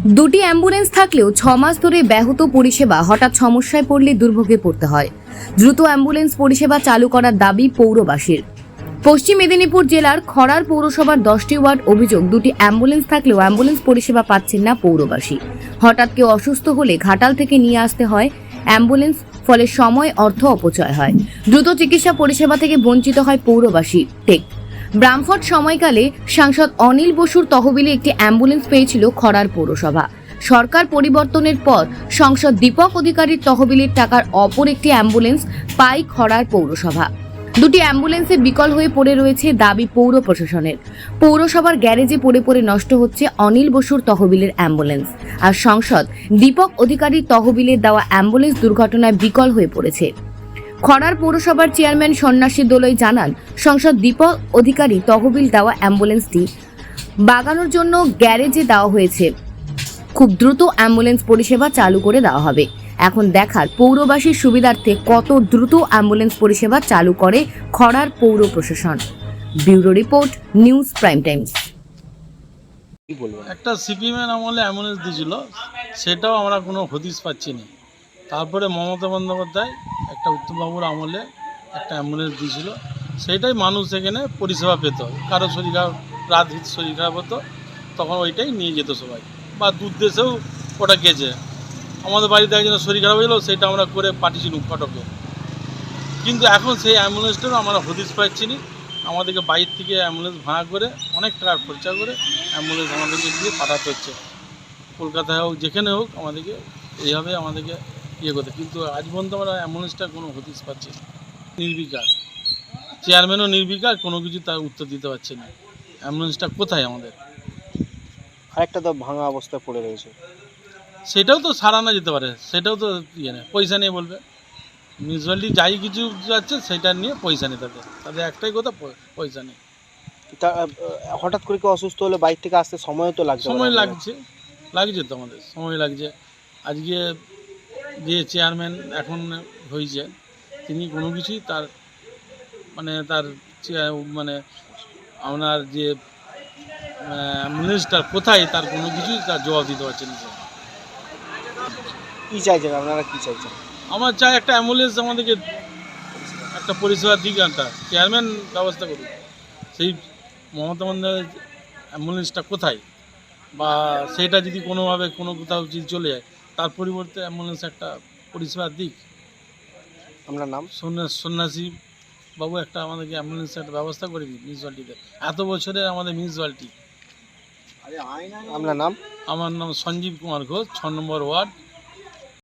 দুটি অ্যাম্বুলেন্স থাকলেও 6 মাস ধরে ব্যাহত পরিষেবা হঠাৎ সমস্যায় পড়লে দুর্ভোগে পড়তে হয়। দ্রুত অ্যাম্বুলেন্স পরিষেবা চালু করার দাবি পৌরবাসীর। পশ্চিম মেদিনীপুর জেলার খড়ার পৌরসভার 10টি ওয়ার্ড অভিযোগ, দুটি অ্যাম্বুলেন্স থাকলেও অ্যাম্বুলেন্স পরিষেবা পাচ্ছেন না পৌরবাসী। হঠাৎ কেউ অসুস্থ হলে ঘাটাল থেকে নিয়ে আসতে হয় অ্যাম্বুলেন্স, ফলে সময় অর্থ অপচয় হয়। দ্রুত চিকিৎসা পরিষেবা থেকে বঞ্চিত হয় পৌরবাসী। ব্রামফট সময়কালে সাংসদ অনিল বসুর তহবিলে একটি অ্যাম্বুলেন্স পেয়েছিল খড়ার পৌরসভা। সরকার পরিবর্তনের পর সাংসদ দীপক অধিকারীর তহবিলের টাকার অপর একটি অ্যাম্বুলেন্স পায় খড়ার পৌরসভা। দুটি অ্যাম্বুলেন্সে বিকল হয়ে পড়ে রয়েছে দাবি পৌর প্রশাসনের। পৌরসভার গ্যারেজে পড়ে পড়ে নষ্ট হচ্ছে অনিল বসুর তহবিলের অ্যাম্বুলেন্স, আর সাংসদ দীপক অধিকারীর তহবিলের দেওয়া অ্যাম্বুলেন্স দুর্ঘটনায় বিকল হয়ে পড়েছে। খড়ার পৌরসভার চেয়ারম্যান সন্ন্যাসী দোলই জানান, সাংসদ দীপক অধিকারী তহবিল দেওয়া অ্যাম্বুলেন্সটি বাগানোর জন্য গ্যারেজে দেওয়া হয়েছে। খুব দ্রুত অ্যাম্বুলেন্স পরিষেবা চালু করে দেওয়া হবে। এখন দেখার পৌরবাসীর সুবিধার্থে কত দ্রুত অ্যাম্বুলেন্স পরিষেবা চালু করে খড়ার পৌর প্রশাসন। Bureau report, news prime Times. একটা সিপিএমের আমলে অ্যাম্বুলেন্স দিয়েছিল, সেটাও আমরা কোনো হদিশ পাচ্ছি না। তারপরে মমতা বন্দ্যোপাধ্যায় একটা উত্তমবাবুর আমলে একটা অ্যাম্বুলেন্স দিয়েছিল, সেইটাই মানুষ এখানে পরিষেবা পেত। কারো শরীর খারাপ, রাত শরীর খারাপ হতো, তখন ওইটাই নিয়ে যেত সবাই, বা দূর দেশেও ওটা গেছে। আমাদের বাড়িতে একজনের শরীর খারাপ হয়েছিল, সেটা আমরা করে পাঠিয়েছিলাম কটকে। কিন্তু এখন সেই অ্যাম্বুলেন্সটারও আমরা হদিশ পাচ্ছি না। আমাদেরকে বাইরে থেকে অ্যাম্বুলেন্স ভাড়া করে অনেক টাকা খরচা করে অ্যাম্বুলেন্স আমাদেরকে দিয়ে পাঠাতে হচ্ছে। কলকাতায় হোক, যেখানে হোক, আমাদেরকে এইভাবে আমাদেরকে করতে। কিন্তু আজ পর্যন্ত আমরা অ্যাম্বুলেন্সটা কোনো হদিশ পাচ্ছি না। নির্বিকার, চেয়ারম্যানও নির্বিকার, কোনো কিছু তার উত্তর দিতে পারছে না। অ্যাম্বুলেন্সটা কোথায় আমাদের? আরেকটা তো ভাঙা অবস্থায় পড়ে রয়েছে। সেটাও তো সারানো যেতে পারে, সেটাও তো নেই, পয়সা নিয়ে বলবে। মিউনিসিপ্যালিটি যাই কিছু যাচ্ছে সেটা নিয়ে পয়সা নেই, তাদের একটাই কথা, পয়সা নেই। হঠাৎ করে কেউ অসুস্থ হলে বাইরে থেকে আসতে সময়ও তো লাগছে। সময় লাগছে তো, আমাদের সময় লাগছে। আজকে যে চেয়ারম্যান এখন হয়েছে, তিনি কোনো কিছুই তার আপনার যে অ্যাম্বুলেন্সটা কোথায়, তার কোনো কিছুই তার জবাব দিতে পারছেন না। কী চাইছেন আপনারা, কী চাইছেন? আমার চাই একটা অ্যাম্বুলেন্স আমাদেরকে একটা পরিষেবার দিক, একটা চেয়ারম্যান ব্যবস্থা করুক। সেই মমতা বন্দ্যোপাধ্যায়ের অ্যাম্বুলেন্সটা কোথায়, বা সেটা যদি কোনোভাবে কোনো কোথাও যদি চলে যায়, তার পরিবর্তে অ্যাম্বুলেন্স একটা পরিষেবার দিক। আপনার নাম? সন্ন্যাসী বাবু একটা আমাদেরকে অ্যাম্বুলেন্সের একটা ব্যবস্থা করে দিই মিউনিসিপ্যালিটিতে। এত বছরের আমাদের মিউনিসিপ্যালিটি। আপনার নাম? আমার নাম সঞ্জীব কুমার ঘোষ, 6 নম্বর ওয়ার্ড,